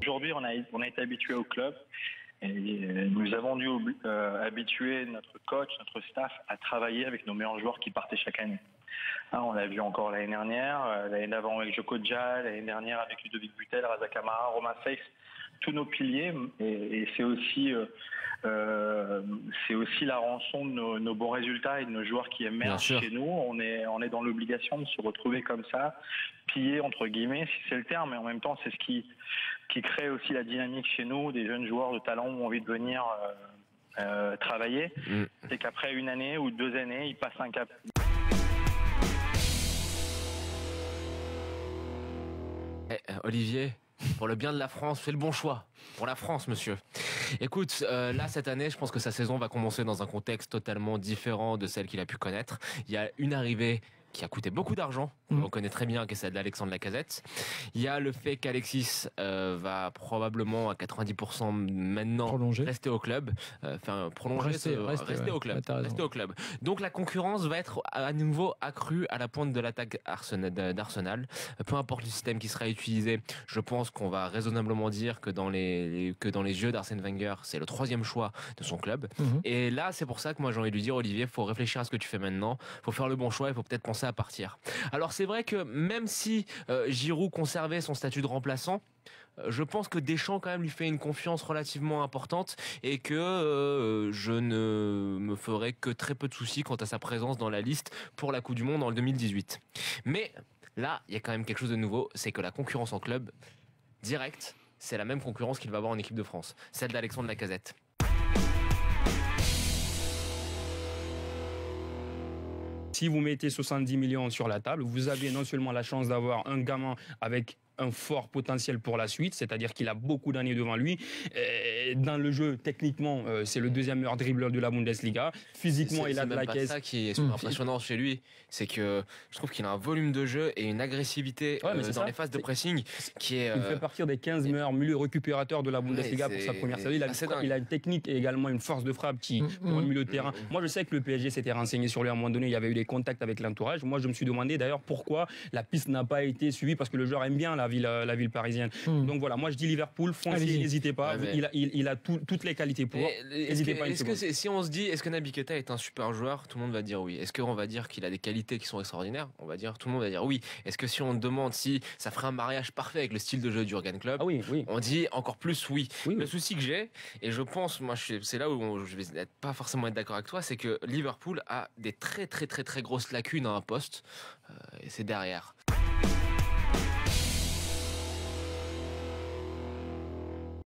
Aujourd'hui, on a été habitué au club et nous avons dû habituer notre coach, notre staff à travailler avec nos meilleurs joueurs qui partaient chaque année. On l'a vu encore l'année dernière, l'année d'avant avec Joko Dja, l'année dernière avec Ludovic Butel, Raza Camara, Romain Seix, tous nos piliers. Et c'est aussi la rançon de nos bons résultats et de nos joueurs qui émergent chez nous. On est dans l'obligation de se retrouver comme ça, pillés entre guillemets, si c'est le terme, mais en même temps c'est ce qui crée aussi la dynamique chez nous, des jeunes joueurs de talent ont envie de venir travailler. C'est qu'après une année ou 2 années, ils passent un cap. Olivier, pour le bien de la France, fais le bon choix. Pour la France, monsieur. Écoute, là, cette année, je pense que sa saison va commencer dans un contexte totalement différent de celle qu'il a pu connaître. Il y a une arrivée qui a coûté beaucoup d'argent, on connaît très bien, que c'est celle d'Alexandre Lacazette. Il y a le fait qu'Alexis va probablement à 90% maintenant rester au club, rester au club. Donc la concurrence va être à nouveau accrue à la pointe de l'attaque d'Arsenal. Peu importe le système qui sera utilisé, je pense qu'on va raisonnablement dire que dans les yeux d'Arsène Wenger, c'est le 3e choix de son club. Et là, c'est pour ça que moi j'ai envie de lui dire, Olivier, faut réfléchir à ce que tu fais maintenant, faut faire le bon choix, il faut peut-être penser à partir. Alors c'est vrai que même si Giroud conservait son statut de remplaçant, je pense que Deschamps quand même lui fait une confiance relativement importante et que je ne me ferai que très peu de soucis quant à sa présence dans la liste pour la Coupe du Monde en 2018. Mais là, il y a quand même quelque chose de nouveau, c'est que la concurrence en club direct, c'est la même concurrence qu'il va avoir en équipe de France, celle d'Alexandre Lacazette. Si vous mettez 70 millions sur la table, vous avez non seulement la chance d'avoir un gamin avec un fort potentiel pour la suite, c'est-à-dire qu'il a beaucoup d'années devant lui. Dans le jeu, techniquement, c'est le 2e meilleur dribbleur de la Bundesliga. Physiquement, il a de la caisse. C'est ça qui est super impressionnant chez lui, c'est que je trouve qu'il a un volume de jeu et une agressivité dans les phases de pressing qui est... Il fait partir des 15 meilleurs milieux récupérateurs de la Bundesliga pour sa première saison. Il a une technique et également une force de frappe pour un milieu de terrain. Moi, je sais que le PSG s'était renseigné sur lui à un moment donné, il y avait eu des contacts avec l'entourage. Moi, je me suis demandé d'ailleurs pourquoi la piste n'a pas été suivie, parce que le joueur aime bien la ville parisienne. Donc voilà, moi je dis Liverpool, foncez, n'hésitez pas. Il a toutes les qualités pour. N'hésitez pas une seconde. Si on se dit, est-ce que Naby Keita est un super joueur, tout le monde va dire oui. Est-ce qu'on va dire qu'il a des qualités qui sont extraordinaires? Tout le monde va dire oui. Est-ce que si on demande si ça ferait un mariage parfait avec le style de jeu du Jurgen Klopp, on dit encore plus oui. Le souci que j'ai, et je pense, moi c'est là où je vais pas forcément être d'accord avec toi, c'est que Liverpool a des très très très très grosses lacunes à un poste, et c'est derrière.